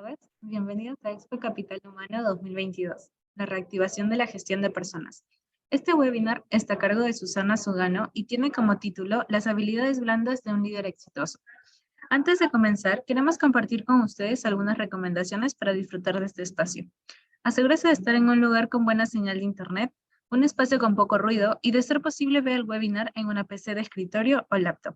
tardes. Bienvenidos a Expo Capital Humano 2022, la reactivación de la gestión de personas. Este webinar está a cargo de Susana Sugano y tiene como título Las habilidades blandas de un líder exitoso. Antes de comenzar, queremos compartir con ustedes algunas recomendaciones para disfrutar de este espacio. Asegúrese de estar en un lugar con buena señal de internet, un espacio con poco ruido y de ser posible ver el webinar en una PC de escritorio o laptop.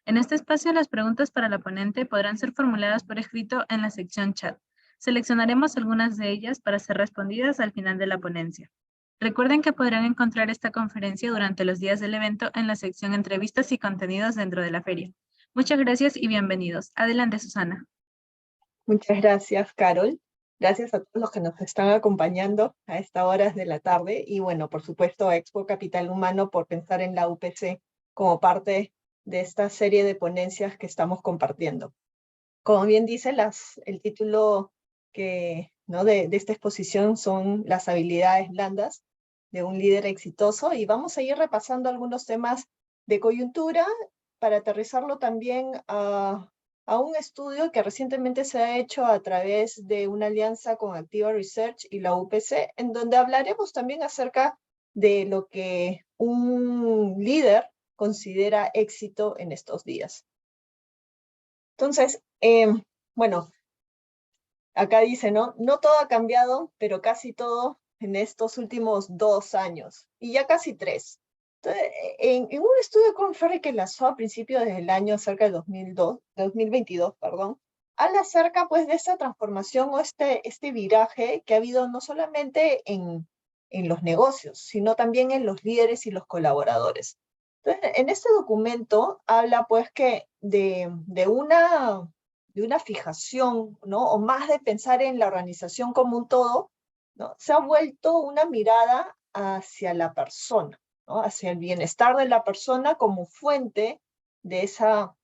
En este espacio, las preguntas para la ponente podrán ser formuladas por escrito en la sección chat. Seleccionaremos algunas de ellas para ser respondidas al final de la ponencia. Recuerden que podrán encontrar esta conferencia durante los días del evento en la sección Entrevistas y contenidos dentro de la feria. Muchas gracias y bienvenidos. Adelante, Susana. Muchas gracias, Carol. Gracias a todos los que nos están acompañando a estas horas de la tarde y bueno, por supuesto a Expo Capital Humano por pensar en la UPC como parte de esta serie de ponencias que estamos compartiendo. Como bien dice, el título de esta exposición son las habilidades blandas de un líder exitoso y vamos a ir repasando algunos temas de coyuntura para aterrizarlo también a un estudio que recientemente se ha hecho a través de una alianza con Activa Research y la UPC, en donde hablaremos también acerca de lo que un líder considera éxito en estos días. Entonces, bueno, acá dice, ¿no? No todo ha cambiado, pero casi todo en estos últimos 2 años, y ya casi 3. Entonces, en un estudio de Korn Ferry que lanzó a principios del año, cerca del 2022, habla acerca pues de esta transformación o este viraje que ha habido no solamente en los negocios, sino también en los líderes y los colaboradores. Entonces, en este documento habla pues que de una fijación, ¿no? O más de pensar en la organización como un todo, ¿no? Se ha vuelto una mirada hacia la persona, ¿no? Hacia el bienestar de la persona como fuente de esa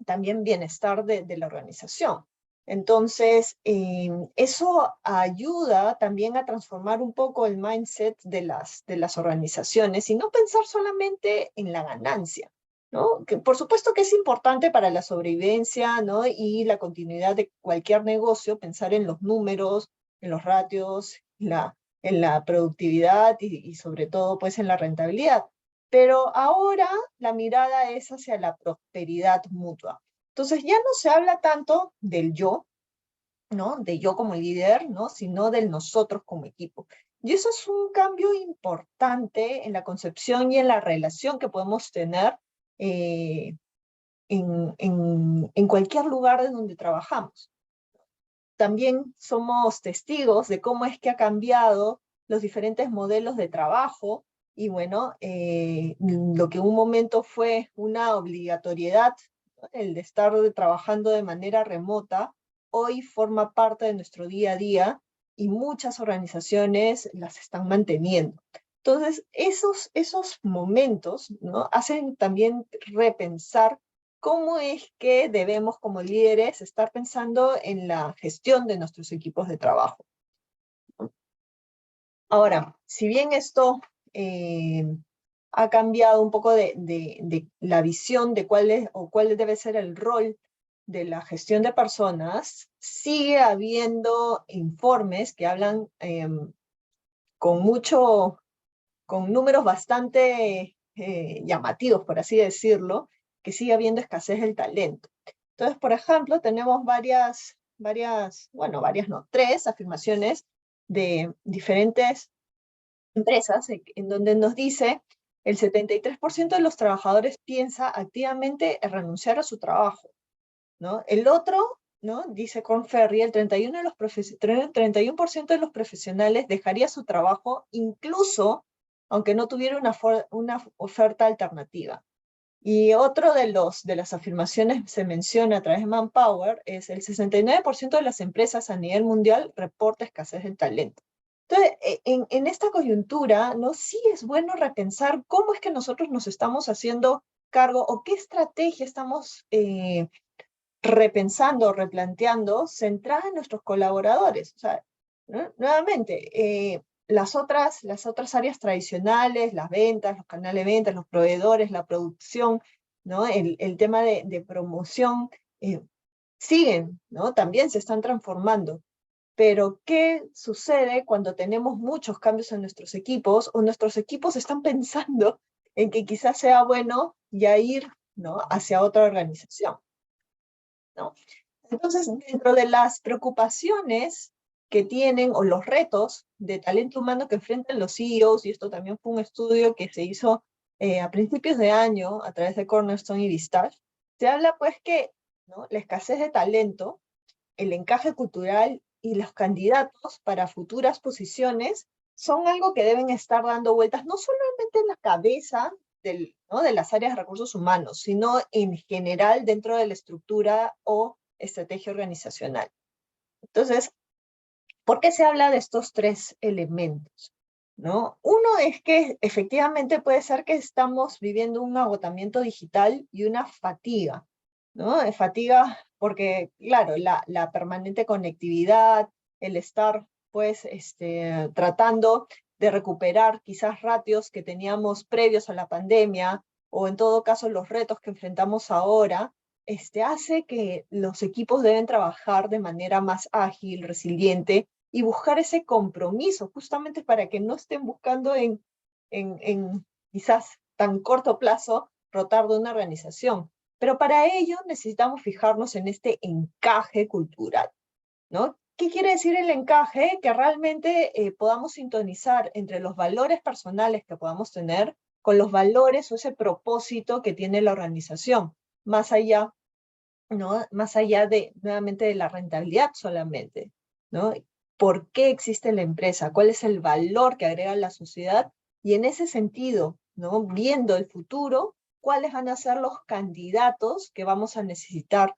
también bienestar de la organización. Entonces, eso ayuda también a transformar un poco el mindset de las organizaciones y no pensar solamente en la ganancia, ¿no? Que por supuesto que es importante para la sobrevivencia, ¿no? Y la continuidad de cualquier negocio, pensar en los números, en los ratios, en la productividad y sobre todo pues en la rentabilidad. Pero ahora la mirada es hacia la prosperidad mutua. Entonces ya no se habla tanto del yo, ¿no? De yo como líder, ¿no? Sino del nosotros como equipo. Y eso es un cambio importante en la concepción y en la relación que podemos tener en cualquier lugar en donde trabajamos. También somos testigos de cómo es que ha cambiado los diferentes modelos de trabajo y bueno, lo que en un momento fue una obligatoriedad, ¿no? El de estar trabajando de manera remota, hoy forma parte de nuestro día a día y muchas organizaciones las están manteniendo. Entonces, esos momentos, ¿no? Hacen también repensar cómo es que debemos como líderes estar pensando en la gestión de nuestros equipos de trabajo. Ahora, si bien esto ha cambiado un poco de la visión de cuál debe ser el rol de la gestión de personas, sigue habiendo informes que hablan con números bastante llamativos, por así decirlo, que sigue habiendo escasez del talento. Entonces, por ejemplo, tenemos tres afirmaciones de diferentes empresas en donde nos dice el 73% de los trabajadores piensa activamente en renunciar a su trabajo, ¿no? El otro, ¿no? Dice Korn Ferry, el 31% de los profesionales dejaría su trabajo incluso aunque no tuviera una oferta alternativa. Y otro de las afirmaciones se menciona a través de Manpower es el 69% de las empresas a nivel mundial reporta escasez de talento. Entonces, en esta coyuntura, ¿no? Sí es bueno repensar cómo es que nosotros nos estamos haciendo cargo o qué estrategia estamos repensando, replanteando, centrada en nuestros colaboradores. O sea, ¿no? Nuevamente, las otras áreas tradicionales, las ventas, los canales de ventas, los proveedores, la producción, ¿no? El tema de promoción, siguen, ¿no? También se están transformando. Pero, ¿qué sucede cuando tenemos muchos cambios en nuestros equipos o nuestros equipos están pensando en que quizás sea bueno ya ir, ¿no?, hacia otra organización, ¿no? Entonces, dentro de las preocupaciones que tienen o los retos de talento humano que enfrentan los CEOs, y esto también fue un estudio que se hizo a principios de año a través de Cornerstone y Vistage, se habla pues que, ¿no?, la escasez de talento, el encaje cultural y los candidatos para futuras posiciones son algo que deben estar dando vueltas no solamente en la cabeza ¿no?, de las áreas de recursos humanos, sino en general dentro de la estructura o estrategia organizacional. Entonces, ¿por qué se habla de estos tres elementos? ¿No? Uno es que efectivamente puede ser que estamos viviendo un agotamiento digital y una fatiga, ¿no? Fatiga porque, claro, la permanente conectividad, el estar, pues, tratando de recuperar quizás ratios que teníamos previos a la pandemia, o en todo caso los retos que enfrentamos ahora, hace que los equipos deben trabajar de manera más ágil, resiliente, y buscar ese compromiso, justamente para que no estén buscando en quizás tan corto plazo rotar de una organización. Pero para ello necesitamos fijarnos en este encaje cultural, ¿no? ¿Qué quiere decir el encaje? Que realmente podamos sintonizar entre los valores personales que podamos tener con los valores o ese propósito que tiene la organización, más allá, ¿no?, más allá de, nuevamente, de la rentabilidad solamente, ¿no? ¿Por qué existe la empresa? ¿Cuál es el valor que agrega la sociedad? Y en ese sentido, ¿no?, viendo el futuro, ¿cuáles van a ser los candidatos que vamos a necesitar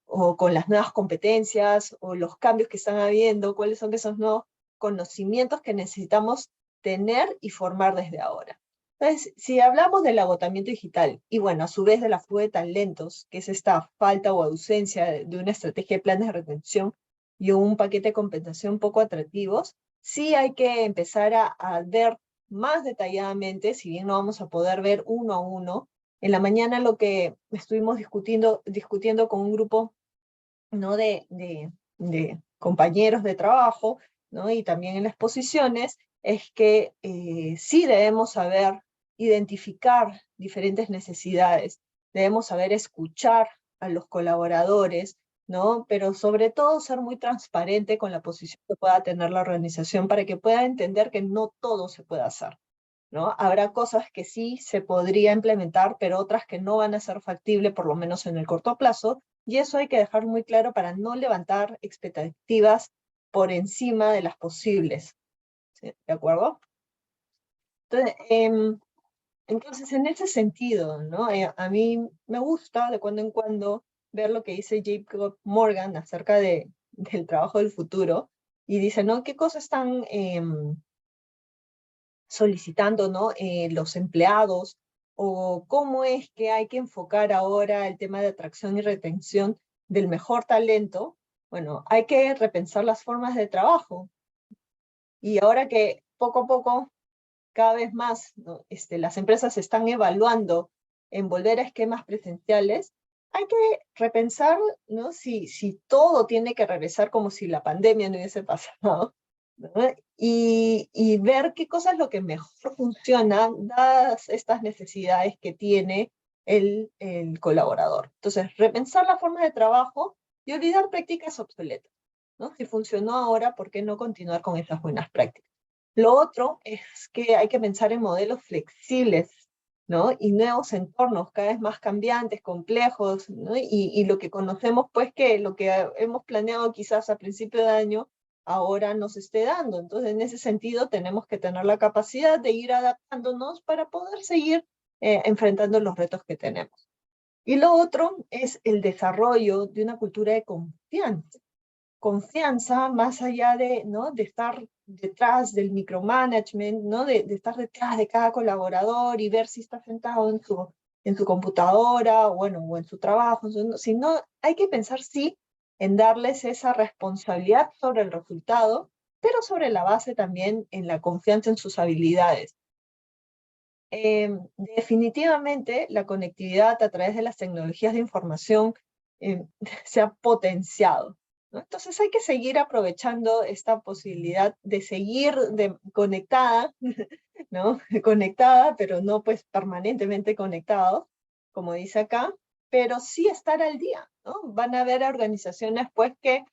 o con las nuevas competencias o los cambios que están habiendo? ¿Cuáles son esos nuevos conocimientos que necesitamos tener y formar desde ahora? Entonces, si hablamos del agotamiento digital y, bueno, a su vez de la fuga de talentos, que es esta falta o ausencia de una estrategia de planes de retención y un paquete de compensación poco atractivos, sí hay que empezar a ver más detalladamente, si bien no vamos a poder ver uno a uno. En la mañana lo que estuvimos discutiendo con un grupo, ¿no?, de compañeros de trabajo, ¿no?, y también en las exposiciones, es que sí debemos saber identificar diferentes necesidades, debemos saber escuchar a los colaboradores, ¿no?, pero sobre todo ser muy transparente con la posición que pueda tener la organización para que pueda entender que no todo se puede hacer, ¿no? Habrá cosas que sí se podría implementar, pero otras que no van a ser factibles, por lo menos en el corto plazo, y eso hay que dejar muy claro para no levantar expectativas por encima de las posibles, ¿sí? ¿De acuerdo? Entonces, en ese sentido, ¿no?, a mí me gusta de cuando en cuando ver lo que dice Jacob Morgan acerca del trabajo del futuro, y dice, ¿no?, qué cosas están solicitando, ¿no?, los empleados, o cómo es que hay que enfocar ahora el tema de atracción y retención del mejor talento. Bueno, hay que repensar las formas de trabajo. Y ahora que poco a poco, cada vez más, ¿no?, las empresas están evaluando en volver a esquemas presenciales, hay que repensar, ¿no?, si todo tiene que regresar como si la pandemia no hubiese pasado, ¿no? Y ver qué cosa es lo que mejor funciona, dadas estas necesidades que tiene el colaborador. Entonces, repensar la forma de trabajo y olvidar prácticas obsoletas, ¿no? Si funcionó ahora, ¿por qué no continuar con esas buenas prácticas? Lo otro es que hay que pensar en modelos flexibles, ¿no?, y nuevos entornos cada vez más cambiantes, complejos, ¿no? Y lo que conocemos, pues, que lo que hemos planeado quizás a principio de año, ahora nos esté dando. Entonces, en ese sentido, tenemos que tener la capacidad de ir adaptándonos para poder seguir enfrentando los retos que tenemos. Y lo otro es el desarrollo de una cultura de confianza. Confianza más allá de, ¿no?, de estar detrás del micromanagement, ¿no?, de estar detrás de cada colaborador y ver si está sentado en su computadora, bueno, o en su trabajo, sino hay que pensar, sí, en darles esa responsabilidad sobre el resultado, pero sobre la base también en la confianza en sus habilidades. Definitivamente, la conectividad a través de las tecnologías de información se ha potenciado, ¿no? Entonces hay que seguir aprovechando esta posibilidad de seguir conectada, ¿no? Conectada, pero no pues permanentemente conectados, como dice acá, pero sí estar al día, ¿no? Van a haber organizaciones pues que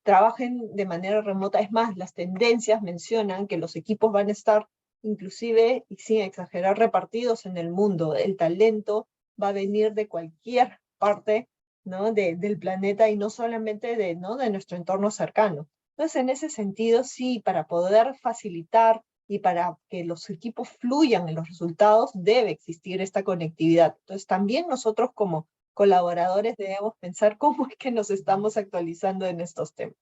trabajen de manera remota. Es más, las tendencias mencionan que los equipos van a estar inclusive, y sin exagerar, repartidos en el mundo. El talento va a venir de cualquier parte, ¿no? del planeta y no solamente ¿no? de nuestro entorno cercano. Entonces, en ese sentido, sí, para poder facilitar y para que los equipos fluyan en los resultados, debe existir esta conectividad. Entonces, también nosotros como colaboradores debemos pensar cómo es que nos estamos actualizando en estos temas.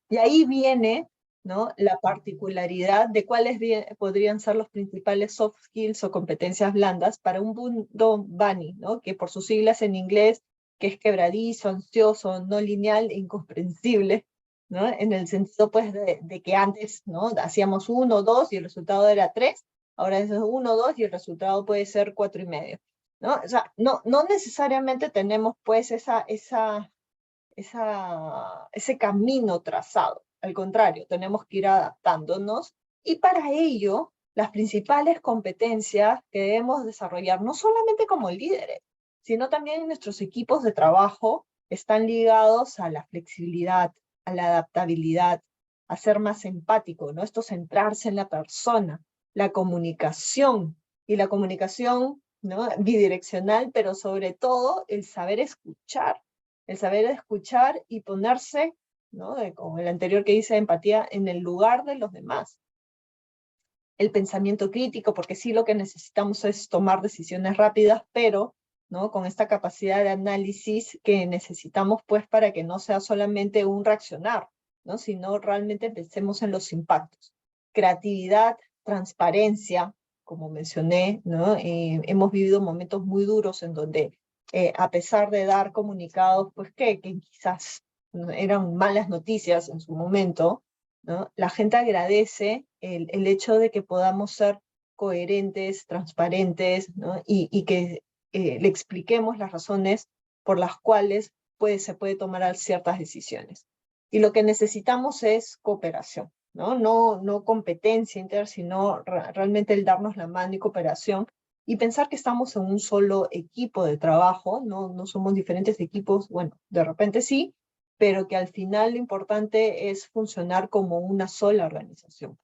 Y ahí viene, ¿no? la particularidad de cuáles podrían ser los principales soft skills o competencias blandas para un mundo BANI, ¿no? que por sus siglas en inglés, que es quebradizo, ansioso, no lineal e incomprensible, ¿no? en el sentido pues de que antes, ¿no? hacíamos 1, 2 y el resultado era 3, ahora es 1, 2 y el resultado puede ser 4,5. ¿No? O sea, no necesariamente tenemos pues ese camino trazado. Al contrario, tenemos que ir adaptándonos y para ello las principales competencias que debemos desarrollar, no solamente como líderes, sino también en nuestros equipos de trabajo, están ligados a la flexibilidad, a la adaptabilidad, a ser más empático, ¿no? Esto centrarse en la persona, la comunicación, y la comunicación, ¿no? bidireccional, pero sobre todo el saber escuchar y ponerse, ¿no? Como el anterior que dice empatía, en el lugar de los demás. El pensamiento crítico, porque sí lo que necesitamos es tomar decisiones rápidas, pero ¿no? con esta capacidad de análisis que necesitamos pues para que no sea solamente un reaccionar, ¿no? sino realmente pensemos en los impactos. Creatividad, transparencia, como mencioné, ¿no? Hemos vivido momentos muy duros en donde a pesar de dar comunicados, pues que quizás eran malas noticias en su momento, ¿no? La gente agradece el hecho de que podamos ser coherentes, transparentes, ¿no? y que le expliquemos las razones por las cuales se puede tomar ciertas decisiones. Y lo que necesitamos es cooperación, ¿no? No competencia inter, sino realmente el darnos la mano y cooperación y pensar que estamos en un solo equipo de trabajo, no somos diferentes equipos, bueno, de repente sí, pero que al final lo importante es funcionar como una sola organización,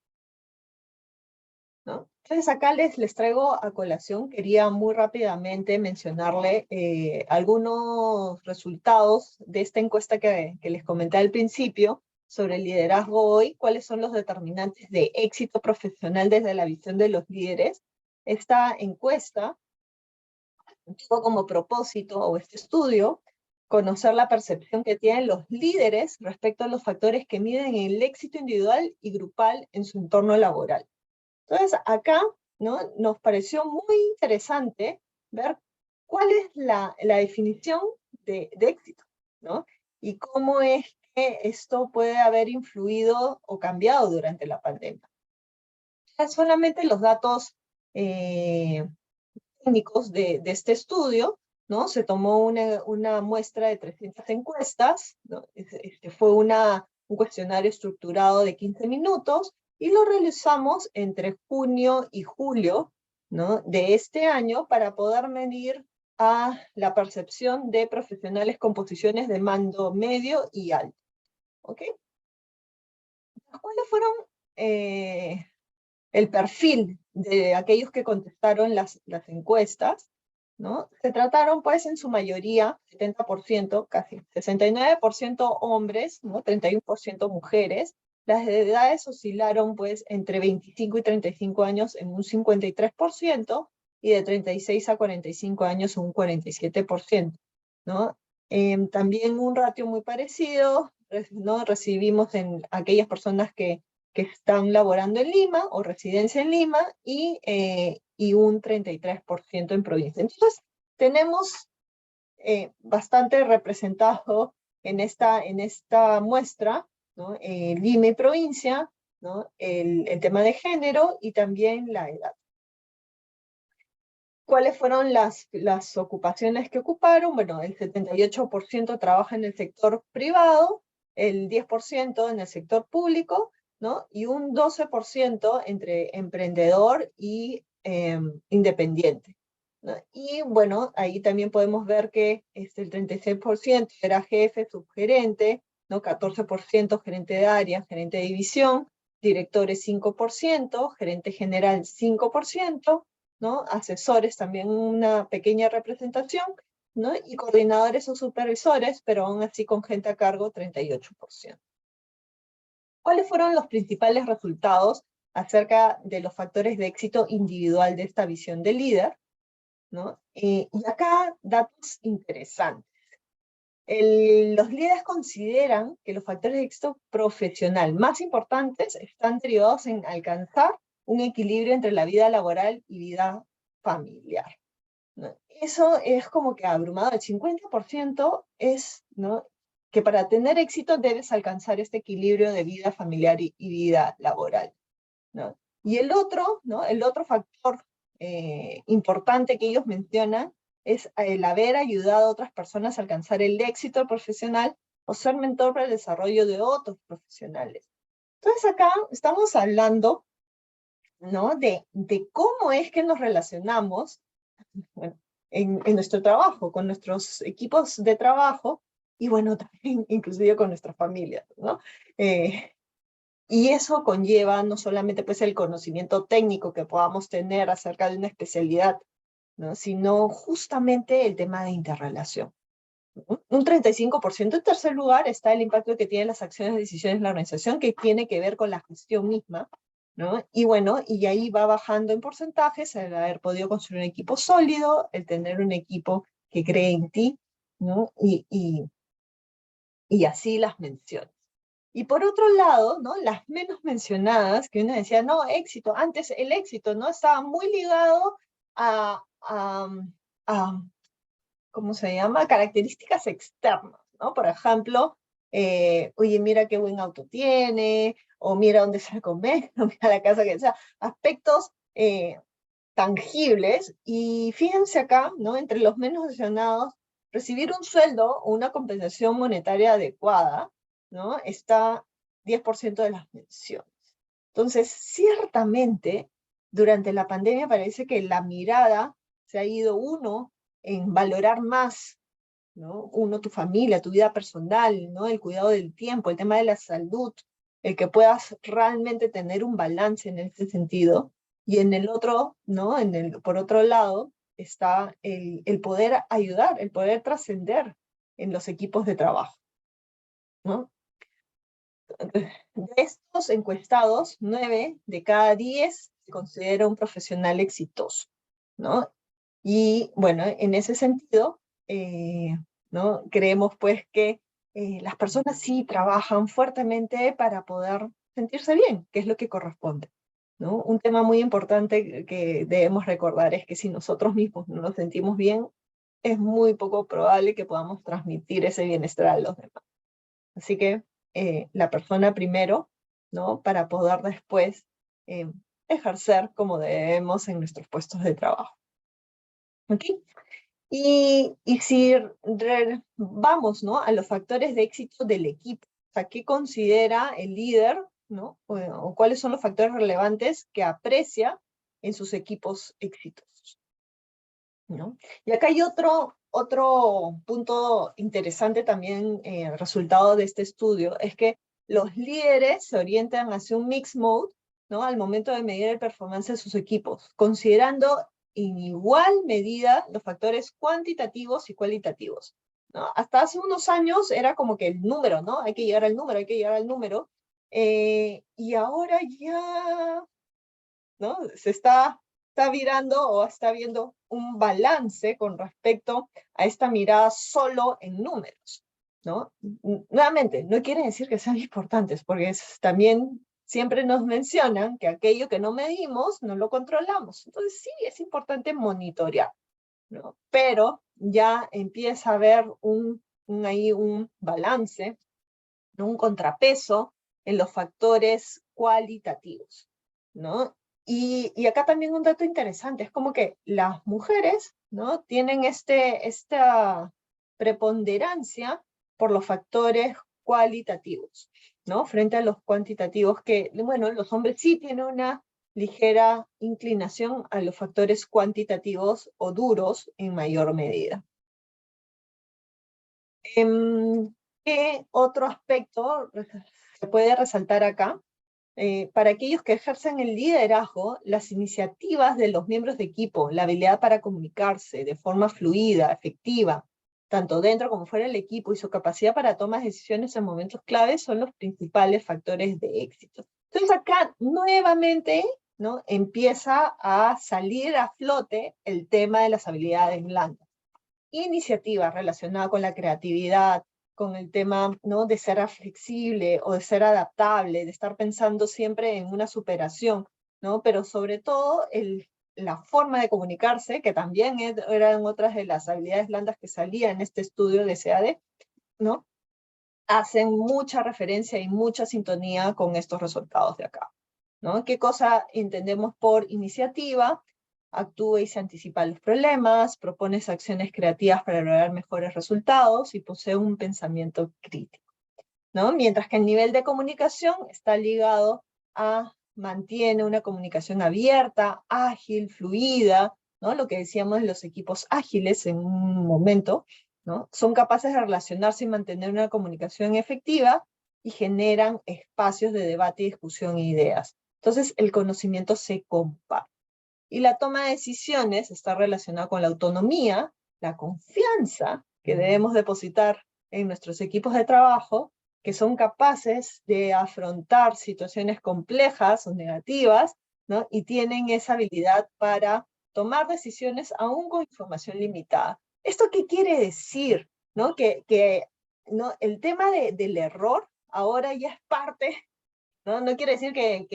¿no? Entonces acá les traigo a colación, quería muy rápidamente mencionarle algunos resultados de esta encuesta que les comenté al principio sobre el liderazgo hoy, cuáles son los determinantes de éxito profesional desde la visión de los líderes. Esta encuesta tuvo como propósito, o este estudio, conocer la percepción que tienen los líderes respecto a los factores que miden el éxito individual y grupal en su entorno laboral. Entonces, acá, ¿no? nos pareció muy interesante ver cuál es la definición de éxito, ¿no? Y cómo es que esto puede haber influido o cambiado durante la pandemia. Solamente los datos técnicos de este estudio, ¿no? Se tomó una muestra de 300 encuestas, ¿no? Fue un cuestionario estructurado de 15 minutos y lo realizamos entre junio y julio, ¿no? de este año para poder medir a la percepción de profesionales con posiciones de mando medio y alto. ¿Ok? ¿Cuáles fueron el perfil de aquellos que contestaron las encuestas? ¿No? Se trataron pues en su mayoría, 70%, casi 69% hombres, ¿no? 31% mujeres. Las edades oscilaron pues entre 25 y 35 años en un 53% y de 36 a 45 años en un 47%. ¿No? También un ratio muy parecido, ¿no? recibimos en aquellas personas que están laborando en Lima o residencia en Lima y un 33% en provincia. Entonces, tenemos bastante representado en esta muestra, ¿no? Lima y provincia, ¿no? el tema de género y también la edad. ¿Cuáles fueron las ocupaciones que ocuparon? Bueno, el 78% trabaja en el sector privado, el 10% en el sector público, ¿no? Y un 12% entre emprendedor y independiente, ¿no? Y bueno, ahí también podemos ver que el 36% era jefe, subgerente, ¿no? 14% gerente de área, gerente de división, directores 5%, gerente general 5%, ¿no? Asesores también una pequeña representación, ¿no? Y coordinadores o supervisores, pero aún así con gente a cargo 38%. ¿Cuáles fueron los principales resultados acerca de los factores de éxito individual de esta visión de líder, ¿no? Y acá datos interesantes. Los líderes consideran que los factores de éxito profesional más importantes están derivados en alcanzar un equilibrio entre la vida laboral y vida familiar, ¿no? Eso es como que abrumador. El 50% es, ¿no?, que para tener éxito debes alcanzar este equilibrio de vida familiar y vida laboral, ¿no? Y el otro, ¿no?, el otro factor importante que ellos mencionan es el haber ayudado a otras personas a alcanzar el éxito profesional o ser mentor para el desarrollo de otros profesionales. Entonces acá estamos hablando, ¿no?, de cómo es que nos relacionamos, bueno, en nuestro trabajo, con nuestros equipos de trabajo, y bueno, también inclusive con nuestras familias, ¿no? Y eso conlleva no solamente pues el conocimiento técnico que podamos tener acerca de una especialidad, ¿no?, sino justamente el tema de interrelación. Un 35%. En tercer lugar está el impacto que tienen las acciones y decisiones de la organización, que tiene que ver con la gestión misma, ¿no? Y bueno, y ahí va bajando en porcentajes el haber podido construir un equipo sólido, el tener un equipo que cree en ti, ¿no? Y así las menciones. Y por otro lado, ¿no?, las menos mencionadas, que uno decía, no, éxito, antes el éxito, ¿no?, estaba muy ligado a ¿cómo se llama?, características externas, ¿no? Por ejemplo, oye, mira qué buen auto tiene, o mira dónde se come, o mira la casa que sea, aspectos tangibles. Y fíjense acá, ¿no?, entre los menos mencionados, recibir un sueldo o una compensación monetaria adecuada, ¿no?, está 10% de las menciones. Entonces, ciertamente, durante la pandemia parece que la mirada se ha ido en valorar más, ¿no?, tu familia, tu vida personal, ¿no?, el cuidado del tiempo, el tema de la salud, el que puedas realmente tener un balance en ese sentido. Y en el otro, ¿no?, por otro lado, está el poder ayudar, el poder trascender en los equipos de trabajo, ¿no? De estos encuestados, 9 de cada 10 se considera un profesional exitoso, ¿no? Y bueno, en ese sentido, ¿no?, creemos pues que las personas sí trabajan fuertemente para poder sentirse bien, que es lo que corresponde, ¿no? Un tema muy importante que debemos recordar es que si nosotros mismos no nos sentimos bien, es muy poco probable que podamos transmitir ese bienestar a los demás. Así que la persona primero, ¿no?, para poder después ejercer como debemos en nuestros puestos de trabajo. ¿Ok? Y si vamos, ¿no?, a los factores de éxito del equipo, o sea, ¿qué considera el líder, ¿no?, o cuáles son los factores relevantes que aprecia en sus equipos exitosos, ¿no? Y acá hay otro punto interesante también, resultado de este estudio, es que los líderes se orientan hacia un mixed mode, ¿no?, al momento de medir el performance de sus equipos, considerando en igual medida los factores cuantitativos y cualitativos, ¿no? Hasta hace unos años era como que el número, ¿no? Hay que llegar al número, hay que llegar al número, y ahora ya, ¿no?, se está virando o está viendo un balance con respecto a esta mirada solo en números, ¿no? Nuevamente, no quiere decir que sean importantes, porque también siempre nos mencionan que aquello que no medimos no lo controlamos. Entonces sí, es importante monitorear, ¿no? Pero ya empieza a haber un balance, ¿no?, un contrapeso en los factores cualitativos, ¿no? Y acá también un dato interesante, es como que las mujeres, ¿no? Tienen esta preponderancia por los factores cualitativos, ¿no? Frente a los cuantitativos que, bueno, los hombres sí tienen una ligera inclinación a los factores cuantitativos o duros en mayor medida. ¿Qué otro aspecto se puede resaltar acá? Para aquellos que ejercen el liderazgo, las iniciativas de los miembros de equipo, la habilidad para comunicarse de forma fluida, efectiva, tanto dentro como fuera del equipo, y su capacidad para tomar decisiones en momentos claves son los principales factores de éxito. Entonces acá nuevamente, ¿no? Empieza a salir a flote el tema de las habilidades blandas. Iniciativa relacionada con la creatividad, con el tema, ¿no? De ser flexible o de ser adaptable, de estar pensando siempre en una superación, ¿no? Pero sobre todo la forma de comunicarse, que también eran otras de las habilidades blandas que salían en este estudio de SEAD, ¿no? Hacen mucha referencia y mucha sintonía con estos resultados de acá, ¿no? ¿Qué cosa entendemos por iniciativa? Actúa y se anticipa a los problemas, propones acciones creativas para lograr mejores resultados y posee un pensamiento crítico, ¿no? Mientras que el nivel de comunicación está ligado a mantiene una comunicación abierta, ágil, fluida, ¿no? Lo que decíamos de los equipos ágiles en un momento, ¿no? Son capaces de relacionarse y mantener una comunicación efectiva y generan espacios de debate y discusión de ideas. Entonces, el conocimiento se comparte. Y la toma de decisiones está relacionada con la autonomía, la confianza que debemos depositar en nuestros equipos de trabajo, que son capaces de afrontar situaciones complejas o negativas, ¿no? Y tienen esa habilidad para tomar decisiones aún con información limitada. ¿Esto qué quiere decir? ¿No? ¿no? El tema del error ahora ya es parte, ¿no? No quiere decir que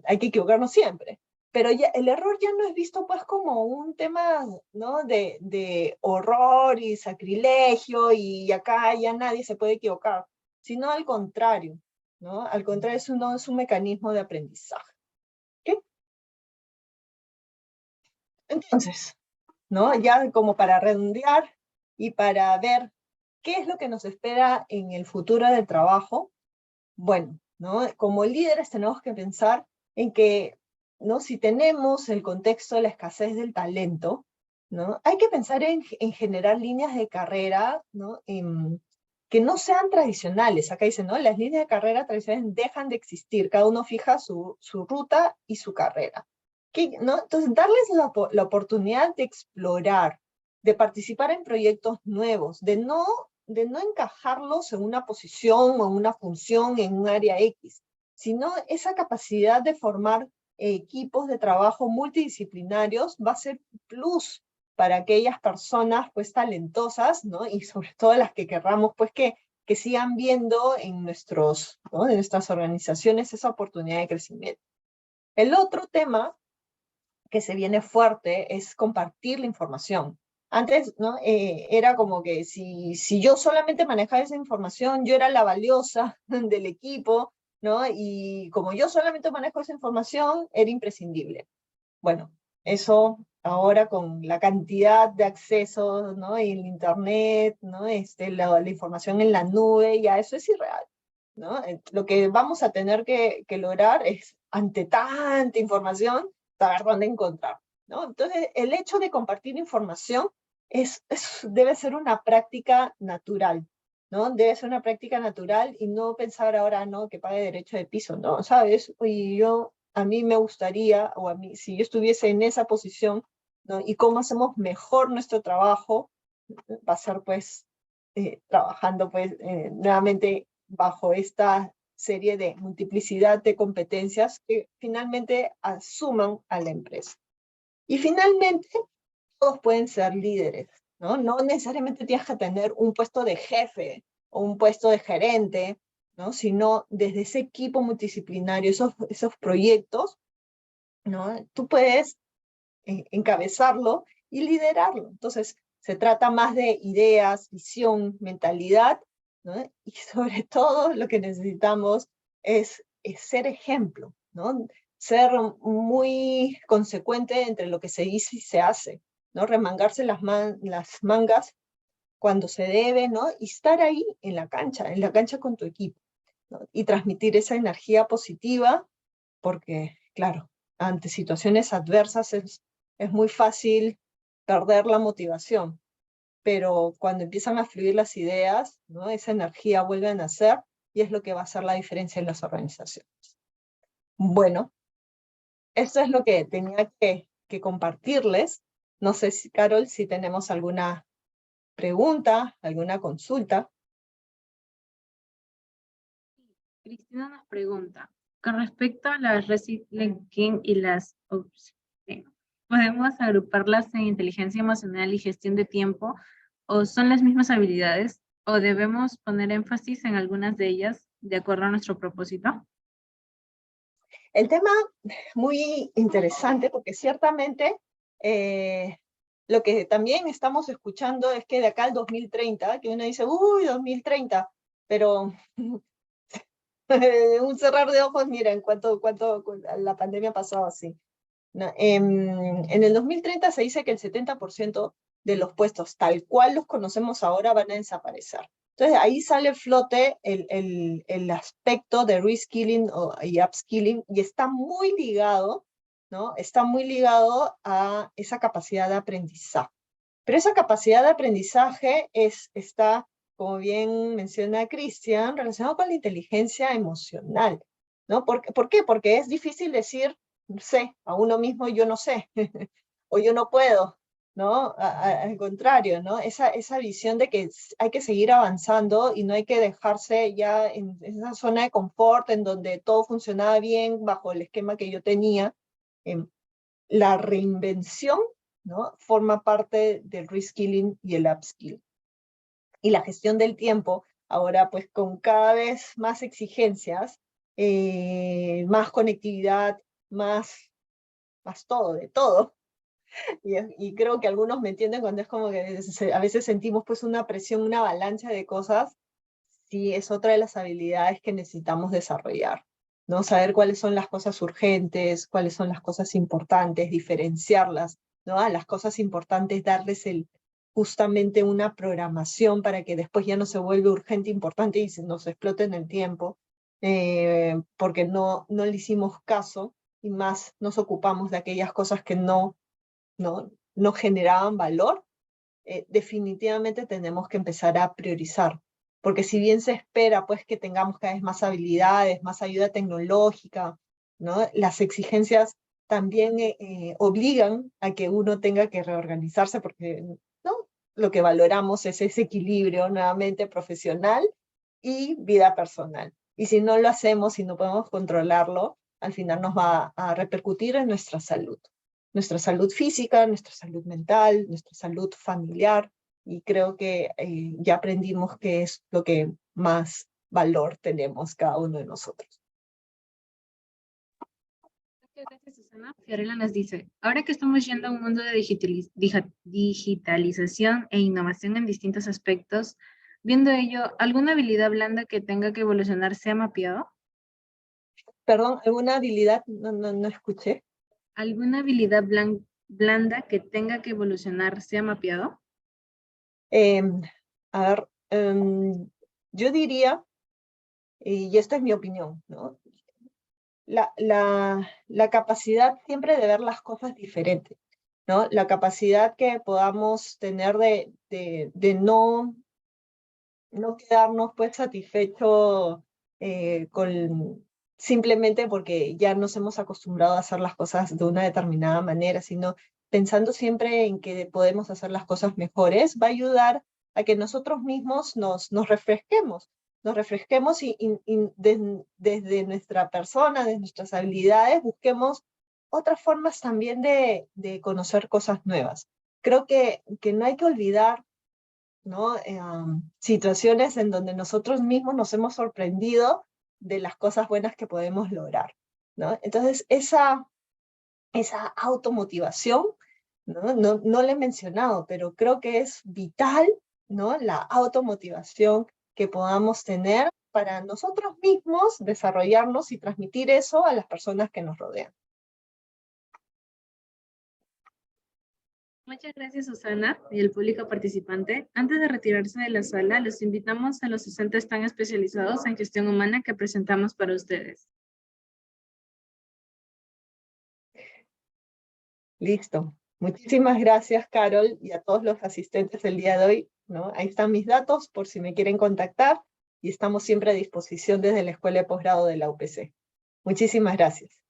hay que equivocarnos siempre, pero ya, el error ya no es visto pues como un tema, ¿no? de horror y sacrilegio y acá ya nadie se puede equivocar, sino al contrario, ¿no? Al contrario, es un mecanismo de aprendizaje. ¿Okay? Entonces, ¿no? Ya como para redondear y para ver qué es lo que nos espera en el futuro del trabajo, bueno, ¿no? Como líderes tenemos que pensar en que, ¿no? Si tenemos el contexto de la escasez del talento, ¿no? Hay que pensar en generar líneas de carrera, ¿no? Que no sean tradicionales. Acá dicen, ¿no? Las líneas de carrera tradicionales dejan de existir. Cada uno fija su ruta y su carrera. ¿No? Entonces, darles la oportunidad de explorar, de participar en proyectos nuevos, de no encajarlos en una posición o en una función en un área X, sino esa capacidad de formar equipos de trabajo multidisciplinarios va a ser plus para aquellas personas pues talentosas, ¿no? Y sobre todo las que querramos pues que sigan viendo en ¿no? en nuestras organizaciones esa oportunidad de crecimiento. El otro tema que se viene fuerte es compartir la información. Antes, ¿no? Era como que si yo solamente manejaba esa información, yo era la valiosa del equipo, ¿no? Y como yo solamente manejo esa información, era imprescindible. Bueno, eso ahora con la cantidad de accesos, ¿no? En internet, ¿no? La información en la nube, ya eso es irreal, ¿no? Lo que vamos a tener que lograr es, ante tanta información, saber dónde encontrar, ¿no? Entonces, el hecho de compartir información debe ser una práctica natural, ¿no? Debe ser una práctica natural y no pensar ahora, no, que pague derecho de piso, ¿no? ¿Sabes? Oye, a mí me gustaría, o a mí, si yo estuviese en esa posición, ¿no? Y cómo hacemos mejor nuestro trabajo, va a ser pues trabajando pues nuevamente bajo esta serie de multiplicidad de competencias que finalmente asuman a la empresa. Y finalmente, todos pueden ser líderes, ¿no? No necesariamente tienes que tener un puesto de jefe o un puesto de gerente, ¿no? Sino desde ese equipo multidisciplinario, esos proyectos, ¿no? Tú puedes encabezarlo y liderarlo. Entonces, se trata más de ideas, visión, mentalidad, ¿no? Y sobre todo lo que necesitamos es ser ejemplo, ¿no? ser muy consecuente entre lo que se dice y se hace, ¿no? Remangarse las mangas cuando se debe, ¿no? Y estar ahí en la cancha con tu equipo, ¿no? Y transmitir esa energía positiva, porque, claro, ante situaciones adversas es muy fácil perder la motivación, pero cuando empiezan a fluir las ideas, ¿no? Esa energía vuelve a nacer y es lo que va a hacer la diferencia en las organizaciones. Bueno, esto es lo que tenía que compartirles. No sé, si, Carol, si tenemos alguna pregunta, alguna consulta. Cristina nos pregunta, con respecto a las Recycling y las Upskilling, ¿podemos agruparlas en inteligencia emocional y gestión de tiempo? ¿O son las mismas habilidades? ¿O debemos poner énfasis en algunas de ellas de acuerdo a nuestro propósito? El tema muy interesante porque ciertamente lo que también estamos escuchando es que de acá al 2030, que uno dice, uy, 2030, pero un cerrar de ojos, mira, en cuanto la pandemia pasó así. ¿No? En el 2030 se dice que el 70% de los puestos tal cual los conocemos ahora van a desaparecer. Entonces ahí sale a flote el aspecto de reskilling y upskilling y está muy ligado, ¿no? Está muy ligado a esa capacidad de aprendizaje. Pero esa capacidad de aprendizaje está, como bien menciona Cristian, relacionado con la inteligencia emocional, ¿no? ¿Por qué? Porque es difícil decir, no sé, a uno mismo yo no sé, o yo no puedo, ¿no? Al contrario, ¿no? Esa visión de que hay que seguir avanzando y no hay que dejarse ya en esa zona de confort en donde todo funcionaba bien bajo el esquema que yo tenía. La reinvención, ¿no? Forma parte del reskilling y el upskilling. Y la gestión del tiempo, ahora pues con cada vez más exigencias, más conectividad, más todo, de todo. Y creo que algunos me entienden cuando es como que a veces sentimos pues una presión, una avalancha de cosas. Sí, es otra de las habilidades que necesitamos desarrollar, ¿no? Saber cuáles son las cosas urgentes, cuáles son las cosas importantes, diferenciarlas, ¿no? A las cosas importantes darles justamente una programación para que después ya no se vuelva urgente, importante y se nos explote en el tiempo, porque no le hicimos caso y más nos ocupamos de aquellas cosas que no generaban valor. Definitivamente tenemos que empezar a priorizar, porque si bien se espera pues que tengamos cada vez más habilidades, más ayuda tecnológica, ¿no? Las exigencias también obligan a que uno tenga que reorganizarse porque, ¿no? Lo que valoramos es ese equilibrio nuevamente profesional y vida personal. Y si no lo hacemos, si no podemos controlarlo, al final nos va a repercutir en nuestra salud física, nuestra salud mental, nuestra salud familiar, y creo que ya aprendimos qué es lo que más valor tenemos cada uno de nosotros. Gracias, Susana. Fiorella nos dice, ahora que estamos yendo a un mundo de digitalización e innovación en distintos aspectos, viendo ello, ¿alguna habilidad blanda que tenga que evolucionar se ha mapeado? Perdón, ¿alguna habilidad? No escuché. ¿Alguna habilidad blanda que tenga que evolucionar se ha mapeado? A ver, yo diría, y esta es mi opinión, ¿no? La capacidad siempre de ver las cosas diferentes, ¿no? La capacidad que podamos tener de no quedarnos pues satisfechos simplemente porque ya nos hemos acostumbrado a hacer las cosas de una determinada manera, sino pensando siempre en que podemos hacer las cosas mejores, va a ayudar a que nosotros mismos nos refresquemos y desde nuestra persona, desde nuestras habilidades, busquemos otras formas también de conocer cosas nuevas. Creo que no hay que olvidar, ¿no? Situaciones en donde nosotros mismos nos hemos sorprendido de las cosas buenas que podemos lograr, ¿no? Entonces, esa automotivación, ¿no? No la he mencionado, pero creo que es vital, ¿no? La automotivación que podamos tener para nosotros mismos desarrollarnos y transmitir eso a las personas que nos rodean. Muchas gracias, Susana, y el público participante. Antes de retirarse de la sala, los invitamos a los docentes tan especializados en gestión humana que presentamos para ustedes. Listo. Muchísimas gracias, Carol, y a todos los asistentes el día de hoy, ¿no? Ahí están mis datos por si me quieren contactar, y estamos siempre a disposición desde la Escuela de Posgrado de la UPC. Muchísimas gracias.